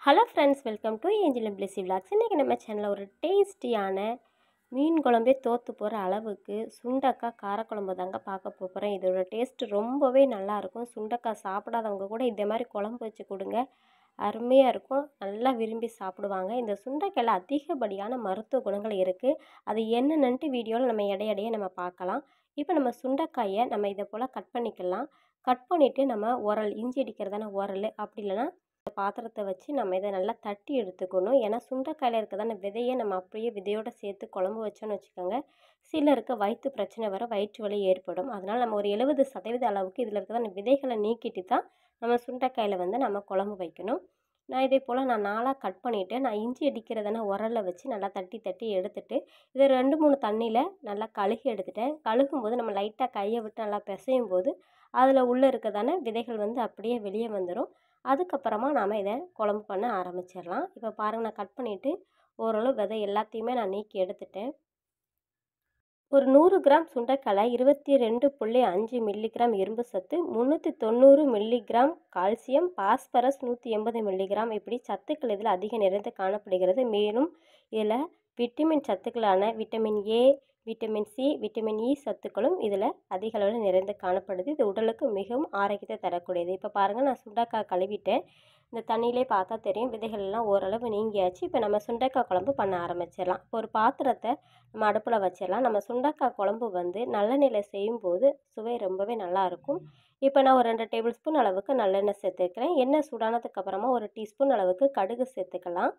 Hello friends, welcome to angel and Blessy vlogs. இன்றைக்கி நம்ம சேனலில் ஒரு டேஸ்டியான மீன் குழம்பே தோற்று போகிற அளவுக்கு சுண்டக்காய் காரக்குழம்பு தாங்க பார்க்க போகிறேன். இதோட டேஸ்ட் ரொம்பவே நல்லாயிருக்கும். சுண்டக்காய் சாப்பிடாதவங்க கூட இதே மாதிரி குழம்பு வச்சு கொடுங்க, அருமையாக இருக்கும். நல்லா விரும்பி சாப்பிடுவாங்க. இந்த சுண்டைக்காயில் அதிகப்படியான மருத்துவ குணங்கள் இருக்குது. அது என்னென்னட்டு வீடியோவில் நம்ம இடையிடையே நம்ம பார்க்கலாம். இப்போ நம்ம சுண்டைக்காயை நம்ம இதை போல் கட் பண்ணிக்கலாம். கட் பண்ணிவிட்டு நம்ம உரல், இஞ்சி அடிக்கிறதான உரல், அப்படி இல்லைன்னா பாத்திரத்தை வச்சு நம்ம இதை நல்லா தட்டி எடுத்துக்கணும். ஏன்னா சுண்டைக்காயில் இருக்கிறதான விதையை நம்ம அப்படியே விதையோடு சேர்த்து குழம்பு வச்சோன்னு வச்சுக்கோங்க, சிலருக்கு வயிற்று பிரச்சனை வர, வயிற்று வலி ஏற்படும். அதனால் நம்ம ஒரு 70% அளவுக்கு இதில் இருக்கிறதான விதைகளை நீக்கிட்டு தான் நம்ம சுண்டைக்காயில் நம்ம குழம்பு வைக்கணும். நான் இதே போல் நான் 4ஆக கட் பண்ணிவிட்டு நான் இஞ்சி அடிக்கிறதான உரலை வச்சு நல்லா தட்டி தட்டி எடுத்துகிட்டு இதை 2-3 தண்ணியில் நல்லா கழுகி எடுத்துட்டேன். கழுகும்போது நம்ம லைட்டாக கையை விட்டு நல்லா பிசையும் போது அதில் உள்ளே இருக்கிறதான விதைகள் அப்படியே வெளியே வந்துடும். அதுக்கப்புறமா நாம் இதை குழம்பு பண்ண ஆரம்பிச்சிடலாம். இப்போ பாருங்கள், நான் கட் பண்ணிவிட்டு ஓரளவு விதை எல்லாத்தையுமே நான் நீக்கி எடுத்துட்டேன். ஒரு 100 கிராம் சுண்டைக்காயில் 22.5 மில்லிகிராம் இரும்பு சத்து, 390 மில்லிகிராம் கால்சியம், பாஸ்பரஸ் 180 மில்லிகிராம், இப்படி சத்துக்கள் இதில் அதிக நிறைந்து காணப்படுகிறது. மேலும் இதில் விட்டமின் சத்துக்களான vitamin A, vitamin C, vitamin E சத்துக்களும் இதில் அதிக அளவில் நிறைந்து காணப்படுது. இது உடலுக்கு மிகவும் ஆரோக்கியத்தை தரக்கூடியது. இப்போ பாருங்கள், நான் சுண்டைக்காய் கழுவிட்டேன். இந்த தண்ணியிலே பார்த்தா தெரியும், விதைகள் எல்லாம் ஓரளவு நீங்கியாச்சு. இப்போ நம்ம சுண்டைக்காய் குழம்பு பண்ண ஆரம்பிச்சிடலாம். இப்போ ஒரு பாத்திரத்தை நம்ம அடுப்பில் வச்சிடலாம். நம்ம சுண்டைக்காய் குழம்பு நல்லெண்ணெயில் செய்யும்போது சுவை ரொம்பவே நல்லாயிருக்கும். இப்போ நான் ஒரு 2 டேபிள் ஸ்பூன் அளவுக்கு நல்லெண்ணெய் சேர்த்துக்கிறேன். எண்ணெய் சூடானதுக்கு அப்புறமா 1 டீஸ்பூன் அளவுக்கு கடுகு சேர்த்துக்கலாம்.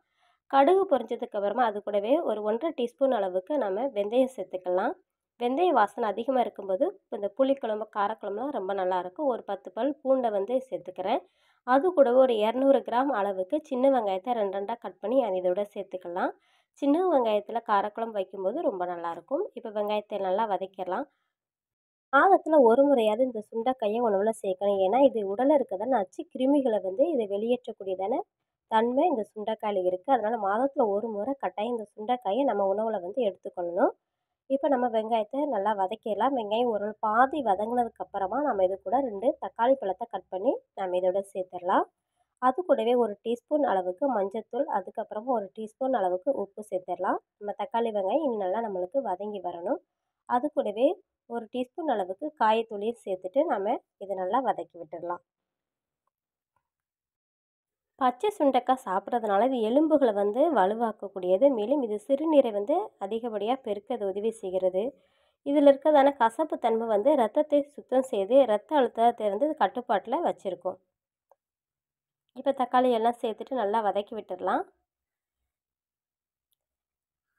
கடுகு பொரிஞ்சதுக்கு அப்புறமா அது கூடவே ஒரு 1.5 டீஸ்பூன் அளவுக்கு நம்ம வெந்தயம் சேர்த்துக்கலாம். வெந்தய வாசனை அதிகமாக இருக்கும்போது இந்த புளிக்குழம்பு, காரக்குழம்புலாம் ரொம்ப நல்லாயிருக்கும். ஒரு 10 பல் பூண்டை சேர்த்துக்கிறேன். அது கூடவே ஒரு 200 கிராம் அளவுக்கு சின்ன வெங்காயத்தை 2 கட் பண்ணி இதோட சேர்த்துக்கலாம். சின்ன வெங்காயத்தில் காரக்குழம்பு வைக்கும்போது ரொம்ப நல்லாயிருக்கும். இப்போ வெங்காயத்தை நல்லா வதக்கிடலாம். மாதத்தில் ஒரு முறையாவது இந்த சுண்டைக்காயை உணவில் சேர்க்கணும். ஏன்னா இது உடலில் இருக்கிறதான நச்சு கிருமிகளை இதை வெளியேற்றக்கூடியதான தன்மை இந்த சுண்டைக்காயில் இருக்குது. அதனால் மாதத்தில் ஒரு முறை கட்டாயம் இந்த சுண்டைக்காயை நம்ம உணவில் எடுத்துக்கொள்ளணும். இப்போ நம்ம வெங்காயத்தை நல்லா வதக்கிடலாம். வெங்காயம் ஒரு பாதி வதங்கினதுக்கப்புறமா நம்ம இது கூட 2 தக்காளி பழத்தை கட் பண்ணி நம்ம இதோட சேர்த்துடலாம். அது கூடவே 1 டீஸ்பூன் அளவுக்கு மஞ்சள்தூள், அதுக்கப்புறமா 1 டீஸ்பூன் அளவுக்கு உப்பு சேர்த்துடலாம். நம்ம தக்காளி வெங்காயம் இன்னும் நல்லா நம்மளுக்கு வதங்கி வரணும். அது கூடவே 1 டீஸ்பூன் அளவுக்கு காயத்தூளையும் சேர்த்துட்டு நம்ம இதை நல்லா வதக்கி விட்டுடலாம். பச்சை சுண்டைக்காய் சாப்பிட்றதுனால இது எலும்புகளை வலுவாக்கக்கூடியது. மேலும் இது சிறுநீரை அதிகப்படியாக பெருக்க அது உதவி செய்கிறது. இதில் இருக்கிறதான கசப்பு தன்மை ரத்தத்தை சுத்தம் செய்து ரத்த அழுத்தத்தை கட்டுப்பாட்டில் வச்சுருக்கும். இப்போ தக்காளி எல்லாம் சேர்த்துட்டு நல்லா வதக்கி விட்டுடலாம்.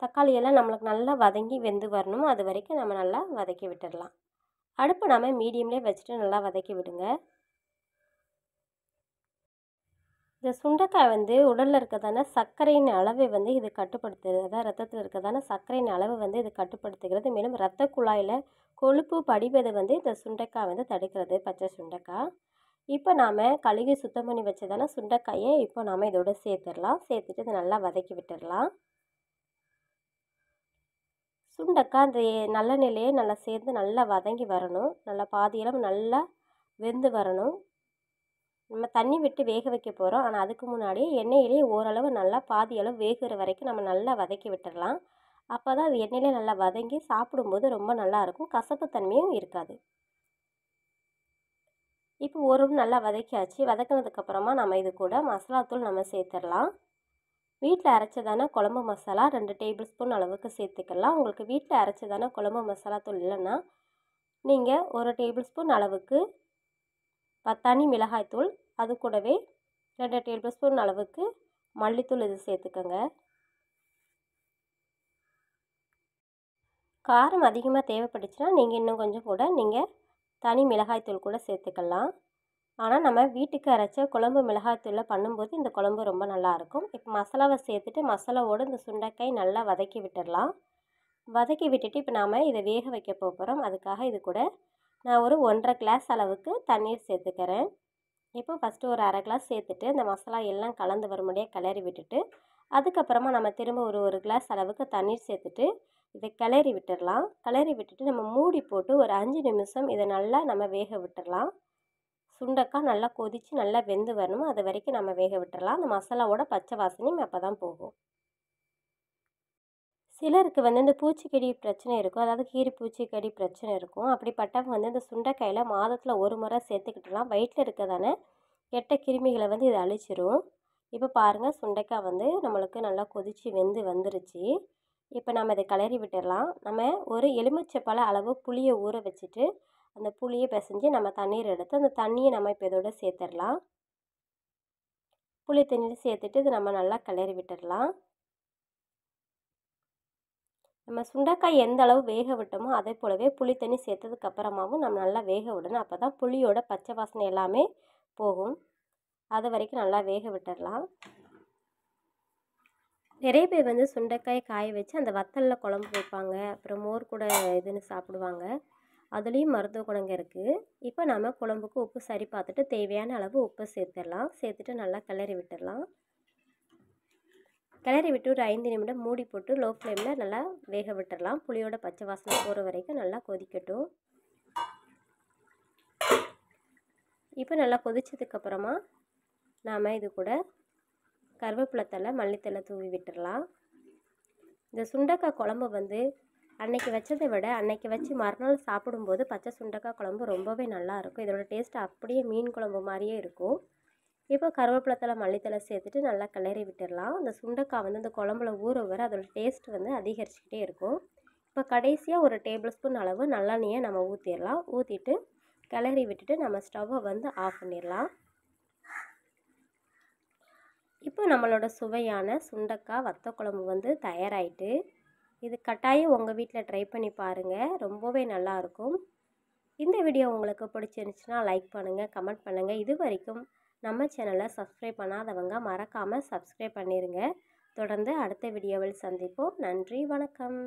தக்காளி எல்லாம் நம்மளுக்கு நல்லா வதங்கி வெந்து வரணும். அது வரைக்கும் நம்ம நல்லா வதக்கி விட்டுடலாம். அடுப்பு நம்ம மீடியம்லேயே வச்சுட்டு நல்லா வதக்கி விடுங்க. இந்த சுண்டைக்காய் உடலில் இருக்கிறதான சர்க்கரையின் அளவை இது கட்டுப்படுத்துகிறது. அதாவது ரத்தத்தில் இருக்கிறதான சர்க்கரையின் அளவை இது கட்டுப்படுத்துகிறது. மேலும் இரத்த குழாயில் கொழுப்பு படிவதை இந்த சுண்டைக்காய் தடுக்கிறது, பச்சை சுண்டைக்காய். இப்போ நாம் கழுவி சுத்தம் பண்ணி வச்சதான சுண்டைக்காயை இப்போ நாம் இதோட சேர்த்துடலாம். சேர்த்துட்டு இதை நல்லா வதக்கி விட்டுடலாம். சுண்டைக்காய் அந்த நல்லெண்ணெயிலேயே நல்லா சேர்ந்து நல்லா வதங்கி வரணும். நல்லா பாதியளவு நல்லா வெந்து வரணும். நம்ம தண்ணி விட்டு வேக வைக்க போகிறோம். ஆனால் அதுக்கு முன்னாடி எண்ணெயிலேயே ஓரளவு நல்லா பாதி அளவு வேகிற வரைக்கும் நம்ம நல்லா வதக்கி விட்டுடலாம். அப்போ தான் அது எண்ணெயிலே நல்லா வதங்கி சாப்பிடும்போது ரொம்ப நல்லாயிருக்கும், கசப்பு தன்மையும் இருக்காது. இப்போ ஒரு நல்லா வதக்கியாச்சு. வதக்கினதுக்கப்புறமா நம்ம இது கூட மசாலாத்தூள் நம்ம சேர்த்துடலாம். வீட்டில் அரைச்சதான குழம்பு மசாலா 2 டேபிள் ஸ்பூன் அளவுக்கு சேர்த்துக்கலாம். உங்களுக்கு வீட்டில் அரைச்சதான குழம்பு மசாலாத்தூள் இல்லைன்னா நீங்கள் 1 டேபிள் ஸ்பூன் அளவுக்கு தனி மிளகாய்த்தூள், அது கூடவே 2 டேபிள் ஸ்பூன் அளவுக்கு மல்லித்தூள் இது சேர்த்துக்கோங்க. காரம் அதிகமாக தேவைப்பட்டுச்சுன்னா நீங்கள் இன்னும் கொஞ்சம் கூட நீங்கள் தனி மிளகாய்த்தூள் கூட சேர்த்துக்கலாம். ஆனால் நம்ம வீட்டுக்கு அரைச்ச குழம்பு மிளகாய்த்தூளில் பண்ணும்போது இந்த குழம்பு ரொம்ப நல்லாயிருக்கும். இப்போ மசாலாவை சேர்த்துட்டு மசாலாவோடு இந்த சுண்டைக்காய் நல்லா வதக்கி விட்டுடலாம். வதக்கி விட்டுட்டு இப்போ நாம் இதை வேக வைக்க போகிறோம். அதுக்காக இது கூட நான் ஒரு 1.5 கிளாஸ் அளவுக்கு தண்ணீர் சேர்த்துக்கிறேன். இப்போ ஃபஸ்ட்டு ஒரு 1/2 கிளாஸ் சேர்த்துட்டு அந்த மசாலா எல்லாம் கலந்து வரும்படியாக கிளறி விட்டுட்டு அதுக்கப்புறமா நம்ம திரும்ப ஒரு கிளாஸ் அளவுக்கு தண்ணீர் சேர்த்துட்டு இதை கிளறி விட்டுடலாம். கிளறி விட்டுட்டு நம்ம மூடி போட்டு ஒரு 5 நிமிஷம் இதை நல்லா நம்ம வேக விட்டுடலாம். சுண்டைக்காய் நல்லா கொதித்து நல்லா வெந்து வரணும். அது வரைக்கும் நம்ம வேக விட்டுறலாம். அந்த மசாலாவோட பச்சை வாசனையும் அப்போ தான் போகும். சிலருக்கு இந்த பூச்சிக்கடி பிரச்சனை இருக்கும். அதாவது கீரி பூச்சிக்கடி பிரச்சனை இருக்கும். அப்படிப்பட்டவங்க இந்த சுண்டைக்காயில் மாதத்தில் ஒரு முறை சேர்த்துக்கிட்டலாம். வயிற்றில் இருக்கதான கெட்ட கிருமிகளை இதை அழிச்சிரும். இப்போ பாருங்கள், சுண்டைக்காய் நம்மளுக்கு நல்லா கொதித்து வெந்து வந்துருச்சு. இப்போ நம்ம இதை கிளறி விட்டுடலாம். நம்ம ஒரு எலுமிச்சைப்பழ அளவு புளியை ஊற வச்சுட்டு அந்த புளியை பிசைஞ்சு நம்ம தண்ணீர் எடுத்து அந்த தண்ணியை நம்ம இப்போ இதோட சேர்த்துடலாம். புளி தண்ணியில் சேர்த்துட்டு இது நம்ம நல்லா கிளறி விட்டுடலாம். நம்ம சுண்டைக்காய் எந்த அளவு வேக விட்டோமோ அதே போலவே புளி தண்ணி சேர்த்ததுக்கு அப்புறமாவும் நம்ம நல்லா வேக விடணும். அப்போ தான் புளியோட பச்சை வாசனை எல்லாமே போகும். அது வரைக்கும் நல்லா வேக விட்டுடலாம். நிறைய பேர் சுண்டைக்காய் காய வச்சு அந்த வத்தலில் குழம்பு வைப்பாங்க. அப்புறம் மோர் கூட இதுன்னு சாப்பிடுவாங்க. அதுலேயும் மருத்துவ குணங்க இருக்குது. இப்போ நம்ம குழம்புக்கு உப்பு சரி பார்த்துட்டு தேவையான அளவு உப்பு சேர்த்துடலாம். சேர்த்துட்டு நல்லா கிளறி விட்டுடலாம். கிளறி விட்டு ஒரு 5 நிமிடம் மூடி போட்டு லோ ஃப்ளேமில் நல்லா வேக விட்டுடலாம். புளியோட பச்சை வாசனை போகிற வரைக்கும் நல்லா கொதிக்கட்டும். இப்போ நல்லா கொதிச்சதுக்கப்புறமா நாம் இது கூட கருவேப்பிலை தழை, மல்லித்தழை தூவி விட்டுடலாம். இந்த சுண்டைக்காய் குழம்பு அன்னைக்கு வச்சதை விட அன்னைக்கு வச்சு மறுநாள் சாப்பிடும்போது பச்சை சுண்டைக்காய் குழம்பு ரொம்பவே நல்லாயிருக்கும். இதோட டேஸ்ட் அப்படியே மீன் குழம்பு மாதிரியே இருக்கும். இப்போ கருவேப்பிலை தழை, மல்லித்தழை சேர்த்துட்டு நல்லா கிளறி விட்டுடலாம். அந்த சுண்டைக்காய் இந்த குழம்புல ஊற வர அதோட டேஸ்ட் அதிகரிச்சுக்கிட்டே இருக்கும். இப்போ கடைசியாக ஒரு டேபிள் ஸ்பூன் அளவு நல்லெண்ணெயை நம்ம ஊற்றிடலாம். ஊற்றிட்டு கிளறி விட்டுட்டு நம்ம ஸ்டவ்வை ஆஃப் பண்ணிடலாம். இப்போ நம்மளோட சுவையான சுண்டைக்காய் வத்த குழம்பு தயாராகிட்டு. இது கட்டாயம் உங்கள் வீட்டில் ட்ரை பண்ணி பாருங்கள். ரொம்பவே நல்லாயிருக்கும். இந்த வீடியோ உங்களுக்கு பிடிச்சிருந்துச்சுன்னா லைக் பண்ணுங்கள், கமெண்ட் பண்ணுங்கள். இது வரைக்கும் நம்ம சேனலை சப்ஸ்கிரைப் பண்ணாதவங்க மறக்காமல் சப்ஸ்கிரைப் பண்ணிடுங்க. தொடர்ந்து அடுத்த வீடியோவில் சந்திப்போம். நன்றி, வணக்கம்.